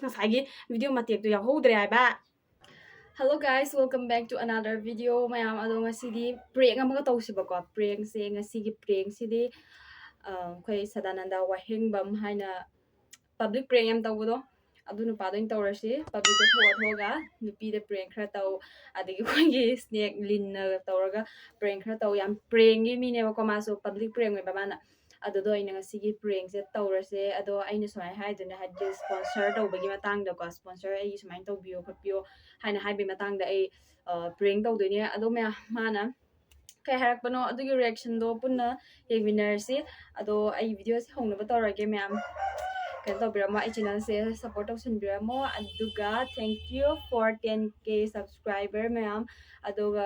ꯉꯁꯥꯏꯒꯤ ꯚꯤꯗꯤꯑꯣ ꯃꯇꯦꯛꯇꯣ ꯌꯥꯎꯍꯧꯗ꯭ꯔꯦ ꯍꯥꯏꯕ. Hello guys, welcome back to another video. mayam ado ngasidi prank amaga tawsibako. Prank se ngasigi prank sidi khoi Sadananda Wahingbam haina public prank am tawdo. adu nu pa doin tawrasi public thoga nupi de prank khra taw adigi khoi snake lin tawraga prank khra taw yam prank gi mine ko maso public prank me bamana ado do ina ngasigi prank se tawrase ado aina somai haiduna hadde sponsor tawbagi matang da ko sponsor ai somai tawbiyo khotbiyo haina haibi matang da ai prank tawdoine ado me mana kay harakpano adugi reaction do punna yegminarsi ado ai video se hongnaba tawrage ma'am kaya tawbiramo ai channel se support tawsinbiramo aduga thank you for 10k subscriber ma'am aduga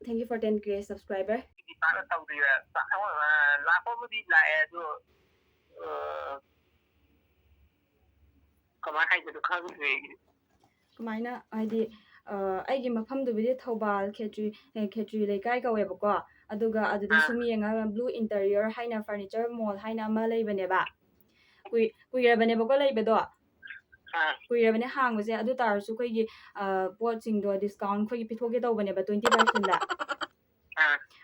thank you for 10k subscriber kamaina haidi aigi mafamdubidi Thobal Khetri Lekai kawebako aduga aduda sum yenga Blue Interior haina furniture mall haina ama leibaneba kuirabane leibedo kuirabane hangbase adu tarsu khoigi pot singdo discount khoigi pithoge tawbaneba 20% da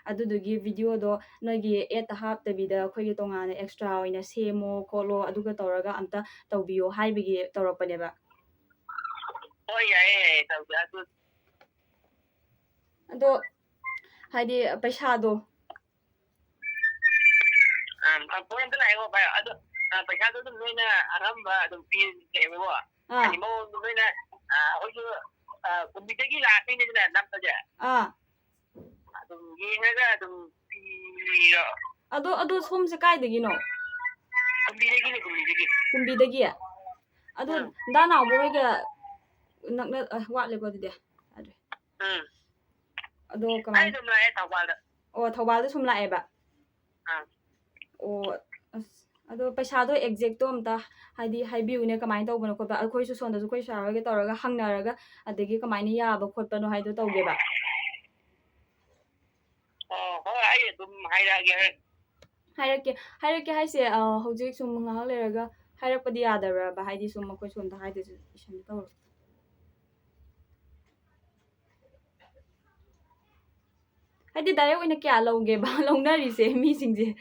adudugi video do nogi et hap tabida khoigi tongana extra oina semo kholo aduga tawraga amta tawbiyo haibigi tawrakpaneba ado haidi paisado point la ego ba ado paisado dum noina aramba dum pi kebo ani mo noina oju kumbidagi la pine na namta ja adum yenga dum pi ado somse kaidagi no kumbidagi ado dana boyga nakna watle ko dide ade ado kamai dum la e Thobal sum la e ba ado paisado exact to amta haidi haibiune kamai tawbano ko ba alkhoi su sonda su khoi saraga tawraga hangnaraga adegi kamai ni yaba khotpano haido tawge ba ai dum hairake haise hojik sum ngahal leraga hairakpadi yadabra ba haidi sum khoi sonda haide isan tawro haidi direct oina kya lawge ba lawnari se mi singje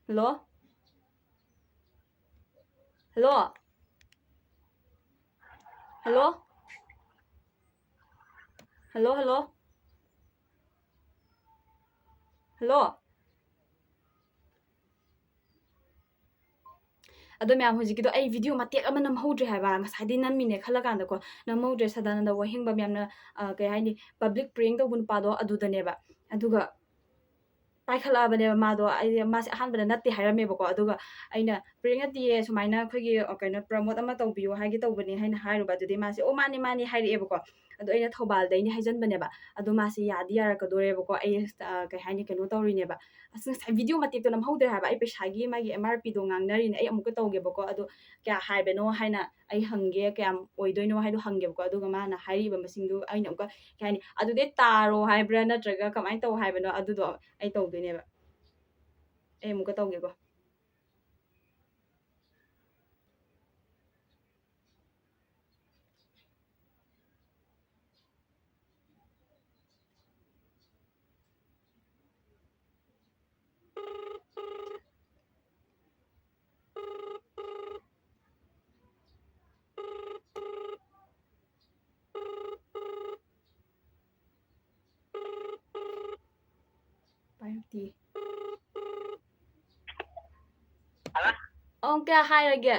hello hello hello hello hello hello ado myam hojikido ai video matek ama namhodre haiba ngasadi nanmine khalakanda ko namhodre Sadananda Wahingbam yamna kay haini public prank tawbun pado adudaneba aduga paikhalabane mado ai mas ahanbada natte hairamebako aduga aina prank ati sumaina khogi kaina promote ama tawbiyo haigi tawbani haina hairuba adudi masi o mani hairebako ado aina Thobal daini haijanbaneba adu masi yadi yarakadoreba ko ai kay haini keno tawrineba asna video matek to namhodre haiba ai pesagi magi MRP do ngangnari ne ai amuka tawgebako adu kya haibeno haina ai hange kyam oidoino haido hangebako aduga mana hairiba masingdu aina amuka kyani adude taro haibra natraga kamai taw haibeno adudo ai tawdoineba ai amuka tawgeko Payakti. Kya hairage?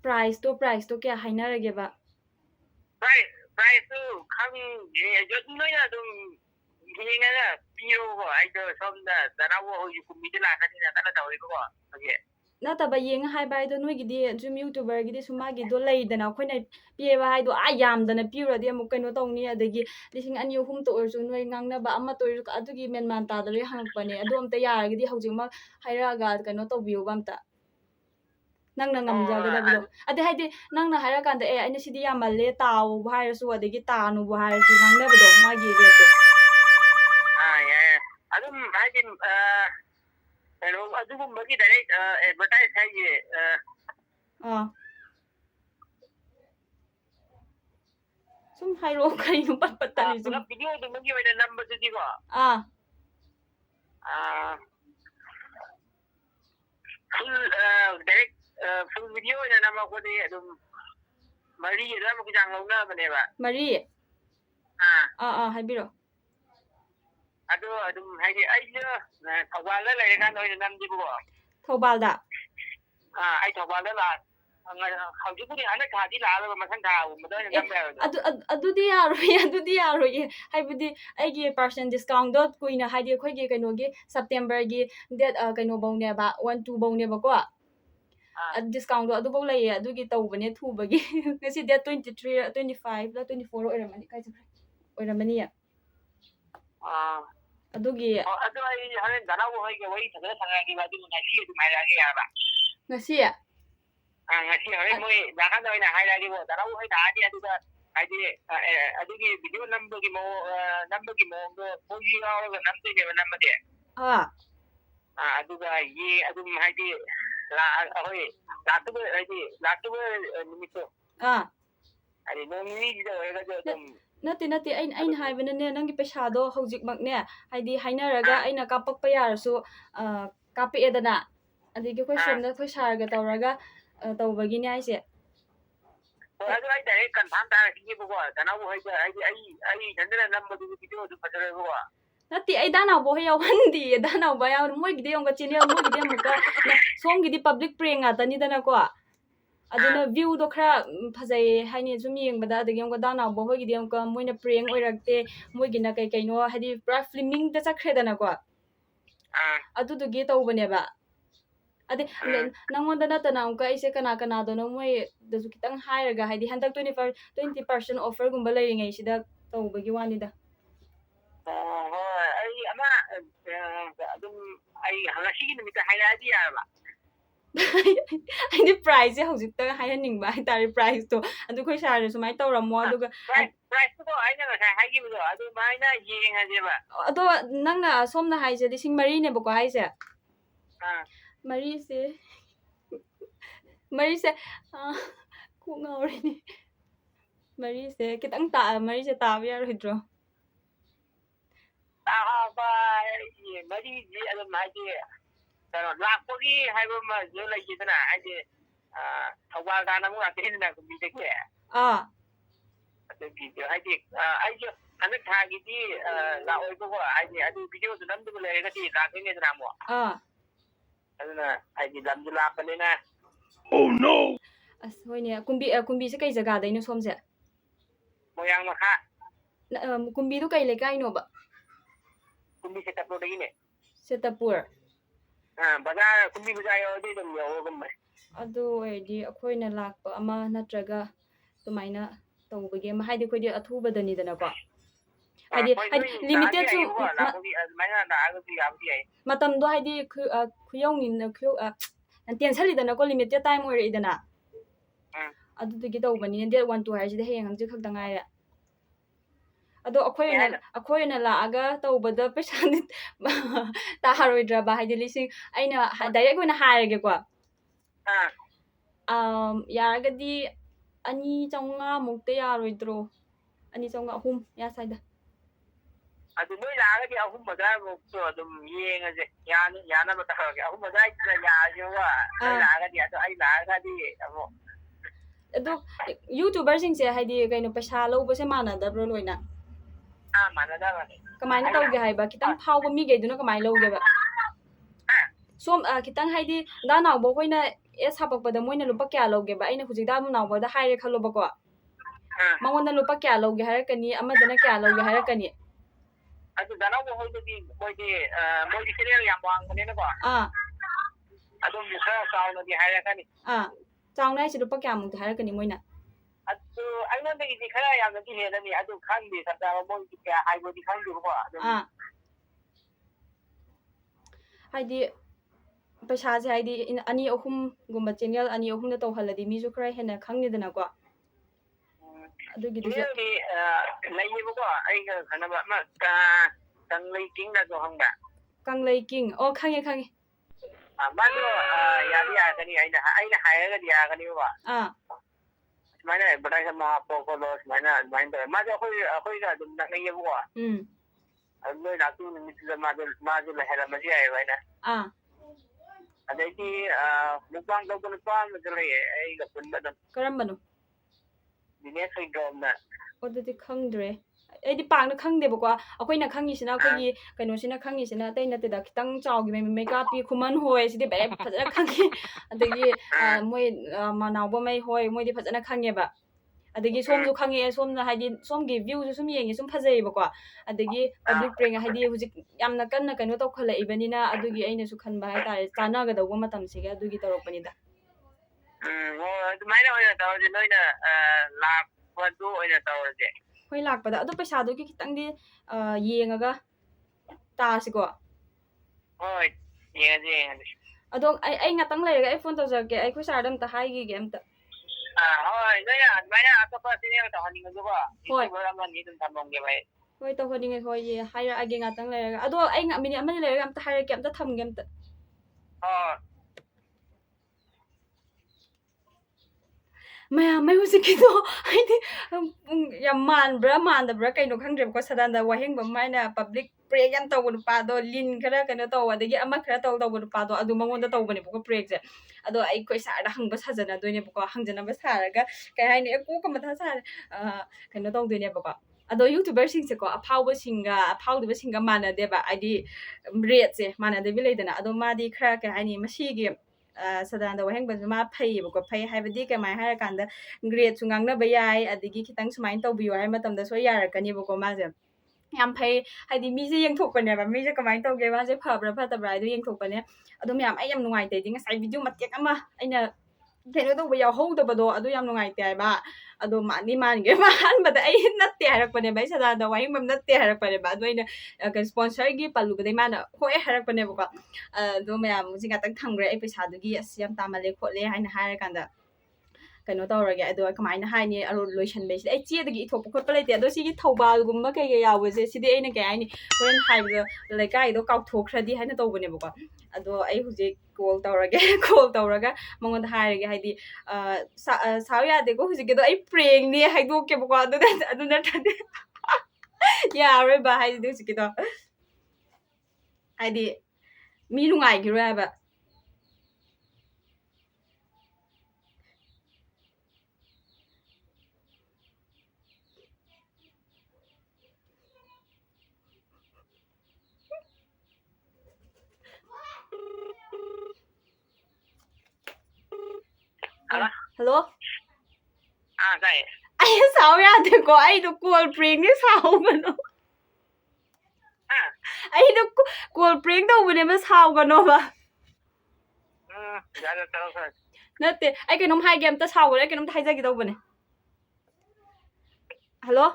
Price to kya hainarage ba? Price to khang jot noina dum hinga piro ko ai do somda darawo hoju kumide la kanina kana dawi ko okay nataba yenga haiba ido noigidi zoom youtuber gidi sumagi do leidana khoina pieba haido yamdana piuradi amu kaino tawni adagi lising ani hum to orsu noi ngangnaba ama to adugi menman tadare hangpane adu amta yaragidi hojima hairaga kaino tawbiyo bamta nangna ngamjagadabido ade haidi nangna hairakanda aina sidi yamalle taw bhairasu adagi tanu bhairasu ngangnabado magi reto ꯑꯗꯨꯝ ꯍꯥꯏꯗꯤ ꯀꯩꯅꯣ ꯑꯗꯨꯒꯨꯝꯕꯒꯤ direct advertise ꯍꯥꯏꯁꯦ ꯁꯨꯝ ꯍꯥꯏꯔꯛꯑꯣ ꯀꯩꯅꯣ ꯄꯠ ꯄꯠ ꯇꯠꯂꯤꯁꯤ ꯄꯨꯂꯞ ꯚꯤꯗꯤꯑꯣꯗꯨꯃꯒꯤ ꯑꯣꯏꯅ ꯅꯝꯕꯗꯨꯗꯤꯀꯣ ꯐꯨꯜ ꯗꯥꯏꯔꯦꯛ ꯐꯨꯜ ꯚꯤꯗꯤꯑꯣ ꯑꯣꯏꯅ ꯅꯝꯃꯛꯄꯗꯤ ꯑꯗꯨꯝ 4 ꯑꯗꯨꯋꯥꯏꯃꯨꯛꯀꯤ ꯆꯥꯡ ꯂꯧꯅꯕꯅꯦꯕ 4 ꯍꯥꯏꯕꯤꯔꯣ ꯑꯗꯣ ꯑꯗꯨꯝ ꯍꯥꯏꯗꯤ ꯑꯩꯁꯨ ꯊꯧꯕꯥꯜꯗ ꯂꯩꯔꯀꯥꯟꯗ ꯑꯣꯏꯅ ꯅꯝꯗꯦꯕꯀꯣ ꯊꯧꯕꯥꯜꯗ ꯑꯩ ꯊꯧꯕꯥꯜꯗ ꯍꯧꯖꯤꯛꯄꯨꯗꯤ ꯍꯟꯗꯛ ꯊꯥꯗꯤ ꯂꯥꯛꯑꯒ ꯃꯊꯪ ꯊꯥꯒꯨꯝꯕꯗ ꯑꯣꯏꯅ ꯅꯝꯕ ꯌꯥꯔꯣꯏꯗ꯭ꯔꯣ ꯑꯗꯨꯗꯤ ꯌꯥꯔꯣꯏꯌꯦ ꯍꯥꯏꯕꯗꯤ ꯑꯩꯒꯤ ꯄꯥꯔꯁꯦꯟ ꯗꯤꯁꯀꯥꯎꯟꯗꯣ ꯀꯨꯏꯅ ꯍꯥꯏꯗꯤ ꯑꯩꯈꯣꯏꯒꯤ ꯀꯩꯅꯣꯒꯤ ꯁꯦꯞꯇꯦꯝꯕꯔꯒꯤ ꯗꯦꯠ ꯀꯩꯅꯣꯐꯧꯅꯦꯕ 1-2 ꯐꯧꯅꯦꯕꯀꯣ ꯗꯤꯁꯀꯥꯎꯟꯗꯣ ꯑꯗꯨꯐꯧ ꯂꯩꯌꯦ ꯑꯗꯨꯒꯤ ꯇꯧꯕꯅꯦ ꯊꯨꯕꯒꯤ ꯉꯁꯤ ꯗꯦꯠ 23 25 ꯂ 24 ꯑꯣꯏꯔꯝꯃꯅꯤ ꯀꯥꯏ ꯆꯠꯈ꯭ꯔꯦ ꯑꯣꯏꯔꯝꯃꯅꯤꯌꯦ ꯑꯗꯨꯒꯤ ꯑꯗꯨ ꯑꯩ ꯍꯣꯔꯦꯟ ꯗꯥꯅꯥꯎ ꯍꯣꯏꯒ ꯋꯥꯔꯤ ꯐꯖꯅ ꯁꯥꯟꯅꯔꯒꯦꯕ ꯑꯗꯨꯒ ꯉꯁꯤ ꯑꯗꯨꯝ ꯍꯥꯏꯔꯛꯑꯒꯦ ꯌꯥꯔꯕ ꯉꯁꯤ ꯉꯁꯤ ꯍꯣꯔꯦꯟ ꯃꯣꯏ ꯂꯥꯛꯀꯥꯟꯗ ꯑꯣꯏꯅ ꯍꯥꯏꯔꯛꯑꯒꯦꯕ ꯗꯥꯅꯥꯎ ꯍꯣꯏ ꯂꯥꯛꯑꯗꯤ ꯑꯗꯨꯒ ꯍꯥꯏꯗꯤ ꯑꯗꯨꯒꯤ ꯚꯤꯗꯤꯑꯣ ꯅꯝꯕꯒꯤ ꯃꯑꯣꯡꯗꯣ ꯃꯣꯏꯁꯨ ꯌꯥꯎꯔꯒ ꯅꯝꯗꯣꯏꯅꯦꯕ ꯅꯝꯃꯗꯤ ꯑꯗꯨꯒ ꯑꯗꯨꯝ ꯍꯥꯏꯗꯤ ꯑꯩꯈꯣꯏ ꯂꯥꯛꯇꯕ ꯅꯨꯃꯤꯠꯇꯣ ꯍꯥꯏꯗꯤ ꯅꯣꯡ ꯅꯤꯅꯤꯁꯤꯗ ꯑꯣꯏꯔꯒꯁꯨ ꯑꯗꯨꯝ ꯅꯠꯇꯦ ꯑꯩꯅ ꯍꯥꯏꯕꯅꯅꯦ ꯅꯪꯒꯤ ꯄꯩꯁꯥꯗꯣ ꯍꯧꯖꯤꯛꯃꯛꯅꯦ ꯍꯥꯏꯗꯤ ꯍꯥꯏꯅꯔꯒ ꯑꯩꯅ ꯀꯥꯞꯄꯛꯄ ꯌꯥꯔꯁꯨ ꯀꯥꯞꯄꯛꯑꯦꯗꯅ ꯑꯗꯒꯤ ꯑꯩꯈꯣꯏ ꯁꯣꯝꯗ ꯑꯩꯈꯣꯏ ꯁꯥꯔꯒ ꯇꯧꯔꯒ ꯇꯧꯕꯒꯤꯅꯦ ꯍꯥꯏꯁꯦ ꯍꯣꯏ ꯑꯗꯨ ꯑꯩ ꯗꯥꯏꯔꯦꯛ ꯀꯟꯐꯥꯔꯝ ꯇꯥꯔꯛꯈꯤꯒꯦꯕꯀꯣ ꯗꯥꯅꯥꯎ ꯍꯣꯏꯗ ꯍꯥꯏꯗꯤ ꯑꯩ ꯏꯊꯟꯗꯅ ꯅꯝꯕꯗꯨꯗꯤ ꯚꯤꯗꯤꯑꯣꯗꯨ ꯐꯖꯔꯣꯏꯕꯀꯣ ꯅꯠꯇꯦ ꯑꯩ ꯗꯥꯅꯥꯎꯕ ꯍꯣꯏ ꯌꯥꯎꯍꯟꯗꯤꯌꯦ ꯗꯥꯅꯥꯎꯕ ꯃꯣꯏꯒꯤꯗꯤ ꯑꯃꯨꯛꯀ ꯆꯦꯅꯦꯜ ꯃꯣꯏꯒꯤꯗꯤ ꯑꯃꯨꯛꯀ ꯁꯣꯝꯒꯤꯗꯤ ꯄꯕ꯭ꯂꯤꯛ ꯄ꯭ꯔꯦꯡ ꯉꯥꯛꯇꯅꯤꯗꯅꯀꯣ ꯑꯗꯨꯅ ꯚ꯭ꯌꯨꯗꯣ ꯈꯔ ꯐꯖꯩ ꯍꯥꯏꯅꯤ ꯁꯨꯝ ꯌꯦꯡꯕꯗ ꯑꯗꯒꯤ ꯑꯃꯨꯛꯀ ꯗꯥꯅꯥꯎꯕ ꯍꯣꯏꯒꯤꯗꯤ ꯑꯃꯨꯛꯀ ꯃꯣꯏꯅ ꯄ꯭ꯔꯦꯡ ꯑꯣꯏꯔꯛꯇꯦ ꯃꯣꯏꯒꯤꯅ ꯀꯩꯅꯣ ꯍꯥꯏꯗꯤ ꯄꯨꯔꯥ ꯐꯤꯂꯝꯃꯤꯡꯗ ꯆꯠꯈ꯭ꯔꯦꯗꯅꯀꯣ ꯑꯗꯨꯗꯨꯒꯤ ꯇꯧꯕꯅꯦꯕ ꯑꯗꯩ ꯅꯪꯉꯣꯟꯗ ꯅꯠꯇꯅ ꯑꯃꯨꯛꯀ ꯑꯩꯁꯦ ꯀꯅꯥꯗꯣꯅꯣ ꯃꯣꯏꯗꯁꯨ ꯈꯤꯇꯪ ꯍꯥꯏꯔꯒ ꯍꯥꯏꯗꯤ ꯍꯟꯗꯛ 20% ꯑꯣꯐꯔꯒꯨꯝꯕ ꯂꯩꯔꯤꯉꯩꯁꯤꯗ ꯇꯧꯕꯒꯤ ꯋꯥꯅꯤꯗ ꯍꯣꯏ ꯑꯩ ꯑꯗꯨꯝ ꯑꯩ ꯉꯁꯤꯒꯤ ꯅꯨꯃꯤꯠꯇ ꯍꯥꯏꯔꯛꯑꯗꯤ ꯌꯥꯔꯕ ꯑꯩꯗꯤ ꯄ꯭ꯔꯥꯏꯁꯁꯦ ꯍꯧꯖꯤꯛꯇ ꯍꯥꯏꯍꯟꯅꯤꯡꯕ ꯍꯥꯏꯇꯥꯔꯦ ꯄ꯭ꯔꯥꯏꯁꯇꯣ ꯑꯗꯨ ꯑꯩꯈꯣꯏ ꯁꯥꯔꯅ ꯁꯨꯃꯥꯏꯅ ꯇꯧꯔꯝꯃꯣ ꯑꯗꯨꯒ ꯄ꯭ꯔꯥꯏꯁꯇꯨꯀꯣ ꯑꯩꯅ ꯉꯁꯥꯏ ꯍꯥꯏꯈꯤꯕꯗꯣ ꯑꯗꯨꯃꯥꯏꯅ ꯌꯦꯡꯉꯁꯦꯕ ꯑꯗꯣ ꯅꯪꯅ ꯁꯣꯝꯅ ꯍꯥꯏꯁꯦ 4,000ꯅꯦꯕꯀꯣ ꯍꯥꯏꯁꯦ ꯃꯔꯤꯁꯦ ꯀꯣꯛ ꯉꯥꯎꯔꯤꯅꯦ ꯃꯔꯤꯁꯦ ꯇꯥꯕ ꯌꯥꯔꯣꯏꯗ꯭ꯔꯣ ꯇꯥꯕ ꯃꯔꯤꯁꯤ ꯑꯗꯨꯝ ꯍꯥꯏꯗꯤ ꯀꯩꯅꯣ ꯂꯥꯛꯄꯒꯤ ꯍꯥꯏꯕ ꯑꯃꯁꯨ ꯂꯩꯈꯤꯗꯅ ꯍꯥꯏꯗꯤ ꯊꯧꯕꯥꯜ ꯇꯥꯟꯅ ꯑꯃꯨꯛ ꯂꯥꯛꯇꯣꯏꯅꯤꯅ ꯀꯨꯝꯕꯤꯗꯒꯤ ꯑꯗꯨꯒꯤꯗꯤ ꯍꯥꯏꯗꯤ ꯑꯩꯁꯨ ꯍꯟꯗꯛ ꯊꯥꯒꯤꯗꯤ ꯂꯥꯛꯑꯣꯏꯕꯀꯣ ꯍꯥꯏꯗꯤ ꯑꯗꯨ ꯚꯤꯗꯤꯑꯣꯗꯨ ꯅꯝꯗꯕ ꯂꯩꯔꯒꯗꯤ ꯂꯥꯛꯇꯣꯏꯅꯤꯗꯅ ꯑꯃꯨꯛ ꯑꯗꯨꯅ ꯍꯥꯏꯗꯤ ꯂꯝꯁꯨ ꯂꯥꯞꯄꯅꯤꯅ ꯑꯁ ꯍꯣꯏꯅꯦ ꯀꯨꯝꯕꯤꯁꯦ ꯀꯩ ꯖꯒꯥꯗꯩꯅꯣ ꯁꯣꯝꯁꯦ ꯃꯣꯏꯔꯥꯡ ꯃꯈꯥ ꯀꯨꯝꯕꯤꯗꯨ ꯀꯩ ꯂꯩꯀꯥꯏꯅꯣꯕ ꯀꯨꯝꯕꯤ ꯁꯦꯇꯄꯨꯔꯗꯒꯤꯅꯦ ꯁꯦꯇꯄꯨꯔ ꯕꯖꯥꯔ ꯀꯨꯝꯕꯤ ꯕꯖꯥꯔ ꯌꯧꯔꯗꯤ ꯑꯗꯨꯝ ꯌꯧꯔꯒꯨꯝꯕꯅꯦ ꯑꯗꯨ ꯑꯣꯏꯔꯗꯤ ꯑꯩꯈꯣꯏꯅ ꯂꯥꯛꯄ ꯑꯃ ꯅꯠꯇ꯭ꯔꯒ ꯑꯗꯨꯃꯥꯏꯅ ꯇꯧꯕꯒꯤ ꯑꯃ ꯍꯥꯏꯗꯤ ꯑꯩꯈꯣꯏꯗꯤ ꯑꯊꯨꯕꯗꯅꯤꯗꯅꯀꯣ ꯍꯥꯏꯗꯤ ꯂꯤꯃꯤꯇꯦꯠꯁꯨ ꯃꯇꯝꯗꯣ ꯍꯥꯏꯗꯤ ꯇꯦꯟꯁꯜꯂꯤꯗꯅꯀꯣ ꯂꯤꯃꯤꯇꯦꯠ ꯇꯥꯏꯝ ꯑꯣꯏꯔꯛꯏꯗꯅ ꯑꯗꯨꯗꯨꯒꯤ ꯇꯧꯕꯅꯤꯅ ꯗꯦꯠ 1-2 ꯍꯥꯏꯁꯤꯗꯤ ꯍꯌꯦꯡ ꯍꯪꯆꯤꯠ ꯈꯛꯇ ꯉꯥꯏꯔꯦ ꯑꯗꯣ ꯑꯩꯈꯣꯏ ꯑꯣꯏꯅ ꯂꯥꯛꯑꯒ ꯇꯧꯕꯗ ꯄꯩꯁꯥꯗꯤ ꯇꯥꯔꯣꯏꯗ꯭ꯔꯕ ꯍꯥꯏꯗꯤ ꯑꯩꯅ ꯗꯥꯏꯔꯦꯛ ꯑꯣꯏꯅ ꯍꯥꯏꯔꯒꯦꯀꯣ ꯌꯥꯔꯒꯗꯤ 2,500ꯃꯨꯛꯇ ꯌꯥꯔꯣꯏꯗ꯭ꯔꯣ 2,500 3 ꯌꯥ ꯁ꯭ꯋꯥꯏꯗ ꯑꯗꯨ ꯅꯣꯏ ꯂꯥꯛꯑꯒꯗꯤ 3 ꯑꯗꯨꯋꯥꯏꯃꯨꯛꯇꯣ ꯑꯗꯨꯝ ꯌꯦꯡꯉꯁꯦ ꯌꯥꯅꯕ ꯇꯧꯔꯒꯦ 3 ꯑꯗꯨꯋꯥꯏꯗ ꯌꯥꯔꯁꯦꯕ ꯅꯣꯏ ꯂꯥꯛꯑꯒꯗꯤ ꯑꯗꯣ ꯑꯩ ꯂꯥꯛꯑꯒꯗꯤ ꯑꯃꯨꯛ ꯑꯗꯣ ꯌꯨꯇꯨꯕꯔꯁꯤꯡꯁꯦ ꯍꯥꯏꯗꯤ ꯀꯩꯅꯣ ꯄꯩꯁꯥ ꯂꯧꯕꯁꯦ ꯃꯥꯟꯅꯗꯕ꯭ꯔꯣ ꯂꯣꯏꯅ ꯃꯥꯟꯅꯗꯕꯅꯦ ꯀꯃꯥꯏꯅ ꯇꯧꯒꯦ ꯍꯥꯏꯕ ꯈꯤꯇꯪ ꯐꯥꯎꯕ ꯃꯤꯈꯩꯗꯨꯅ ꯀꯃꯥꯏꯅ ꯂꯧꯒꯦꯕ ꯁꯣꯝ ꯈꯤꯇꯪ ꯍꯥꯏꯗꯤ ꯗꯥꯅꯥꯎꯕ ꯑꯩꯈꯣꯏꯅ ꯑꯦꯁ ꯍꯥꯄꯛꯄꯗ ꯃꯣꯏꯅ ꯂꯨꯄꯥ ꯀꯌꯥ ꯂꯧꯒꯦꯕ ꯑꯩꯅ ꯍꯧꯖꯤꯛ ꯗꯥꯅꯥꯎꯕꯗ ꯍꯥꯏꯔꯦ ꯈꯜꯂꯣꯕꯀꯣ ꯃꯉꯣꯟꯗ ꯂꯨꯄꯥ ꯀꯌꯥ ꯂꯧꯒꯦ ꯍꯥꯏꯔꯛꯀꯅꯤ ꯑꯃꯗꯅ ꯀꯌꯥ ꯂꯧꯒꯦ ꯍꯥꯏꯔꯛꯀꯅꯤ ꯑꯗꯨ ꯗꯥꯅꯥꯎꯕ ꯍꯣꯏꯗꯗꯤ ꯃꯣꯏꯗꯤ ꯆꯦꯅꯦꯜ ꯌꯥꯝ ꯋꯥꯡꯕꯅꯤꯅꯀꯣ ꯑꯗꯨꯝ ꯈꯔ ꯆꯥꯎꯅꯗꯤ ꯍꯥꯏꯔꯛꯀꯅꯤ ꯆꯥꯎꯅ ꯍꯥꯏꯁꯦ ꯂꯨꯄꯥ ꯀꯌꯥꯃꯨꯛꯇꯤ ꯍꯥꯏꯔꯛꯀꯅꯤ ꯃꯣꯏꯅ ꯑꯗꯨ ꯑꯩꯉꯣꯟꯗꯒꯤꯗꯤ ꯈꯔ ꯌꯥꯝꯅꯗꯤ ꯍꯦꯜꯂꯅꯤ ꯑꯗꯨ ꯈꯪꯗꯦ ꯆꯞ ꯆꯥꯕ ꯃꯣꯏꯗꯤ ꯀꯌా ꯍꯥꯏꯕꯗꯤ ꯈꯪꯗꯦꯕꯀꯣ ꯍꯥꯏꯗꯤ ꯄꯩꯁꯥꯁꯦ ꯍꯥꯏꯗꯤ 2-3ꯒꯨꯝꯕ ꯆꯦꯅꯦꯜ 2-3ꯗ ꯇꯧꯍꯜꯂꯗꯤ ꯃꯤꯁꯨ ꯈꯔ ꯍꯦꯟꯅ ꯈꯪꯅꯤꯗꯅꯀꯣ ꯑꯗꯨꯒꯤꯗꯨꯁꯨ ꯂꯩꯌꯦꯕꯀꯣ ꯑꯩꯒ ꯈꯪꯅꯕ ꯑꯃ Tanglay King na to hangba. Kanglei King. Oh, khange. Mado yari yakani aina hire ga yakani ba. Mana bada sama poko los mana mana mado khoi ga dum na ngai bo. Allo na tu ni tla mado la hela maji ai ba na. Adai mukbang ko ko pa ma ai ga pun ba dum. Karambano. Dine sai dom na. Odadi khangdre. Aidi pangna khangdebako akoina khangisina akogi kainosina khangisina taina teda kitang chawgi makeup pi khuman hoi sidi bere phajana khangi adagi moi manawba mai hoi moi di phajana khangeba adagi somju khange somna haidi somgi view ju sum yengi sum phajayibako adagi public prank haidi hujik yamna kanna kaino tawkhala ibanina adugi aina su khanba hai tare chana ga dawba matam siga adugi tarokpanida maina oina tawje noina la padu oina tawje hoi lakpada adu paisa du ki kitang di yengaga tasiko hoi yenga ado ai ngatang lerega ai phone tawjake ai khu sardam ta hai gi game ta hoi noya maina atapa sine ta haninga joba hoi barama ni dum thamongge bai hoi to hodinge hoi ye haira age ngatang lerega ado ai nga mini amani lerega am ta haira ke am ta tham game ta maya mai husikido haidi yaman da bra kaino khangdre ko sadanda waheng ba maina public pray yan taw nu pa do lin khara kaino taw adagi ama khara taw nu pa do adu mangon da taw bani ko pray je ado ai koi sa da hangba sajana do ne ko hangjana ba saraga kai hai ne ko ka matha sa kaino taw do ne ba ado youtuber sing se ko aphaw ba singa mana de ba id rate se mana de bi leidana ado ma di khara kai hai ni masi gi sadanda waheng ban ma phai ba ko phai hai ba di ka mai hai kanda grade sungang na ba yai adigi kitang sumain taw biyo hai matam da so yarakani ba ko ma je yam phai haidi mi je yengthokpane ba mi je kamai tawge ba je phabra phatabra idu yengthokpane adum yam ai yam nungai te ding sai video matek ama aina keno to ba yaw ho da ba do adu yam nungai te ai ba adu mani man ge man ba da ai natte harakpane ba sada da wai mam natte harakpane ba adu aina ka sponsor gi palu ga dai mana hoi harakpane ba ko adu mayam jinga tang thamgre ai paisa du gi asyam tamale khotle haina harakanda kaino tawrage ado kamaina haini aro loisan be ai che dagi ithop khot palai te ado sigi thobal gumma kai ga yawo je sidi aina kai ani horen haiba laikai do kau thokhradi haina tawbane bako ado ai huje call tawraga mangon hairage haidi saw ya de ko huje ke do ai prank ni haido ke bako ado na thade ya re ba haidi do sigi do haidi mi lungai gi ra ba hello dai ai saw ya de ko ai do call prank ni saw bano ai do call prank do bune ma saw gano ba ya da taw natte ai kainom hai game ta saw ai kainom thai ja gi do bane hello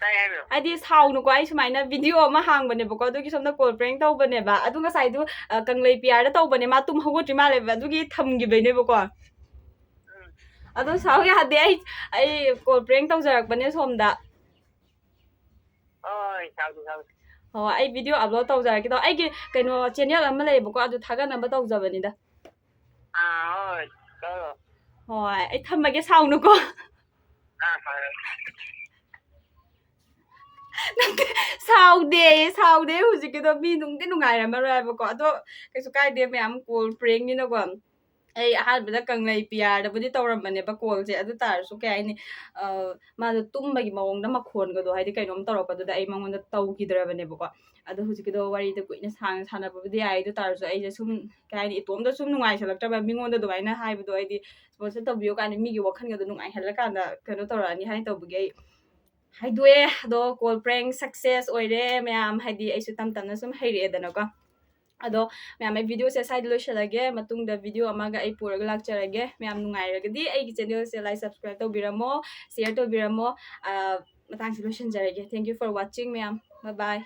dai hai bi ai di saw nu ko ai sumaina video ma hang bane ba ko do ki somna call prank taw bane ba adu nga sai du kanglei pr da taw bane ma tum hogotri ma le ba du gi tham gi bane ba ko ado saw ya de ai call prank taw jarak bane somda oi saw ho ai video upload taw jarak ki do ai gi kaino channel ama le ba ko adu thaga na ba taw jabani da oi ho ai thamage saw nu ko saude hujik ke do mi nung de nungai ra ma ra ba ko ado kaisu kai de me am call prank ni na ko ai ahal bada kanglei pr da budi tawram bane ba call je adu tar su kai ni ma do tumba gi mawong da makhon ga do haidi kainom tarok adu da ai mangon da taw gi dra bane ba ko adu hujik ke do wari da kuina sang sana ba budi ai du tar su ai je sum kai ni itom da sum nungai salak ta ba mingon da do ai na hai bu do ai di sponsor taw biyo kan mi gi wakhan ga do nungai hal kan da kano tawrani hai taw bu gi haidue do call prank success oire mayam haidi ai su tam tam na sum hairi edana ko ado mayam ai video se side lo shalage matung da video amaga ai puraga lakcharage mayam nungai ragadi ai gi channel se like subscribe to biramo share to biramo matang solution jarage thank you for watching mayam bye bye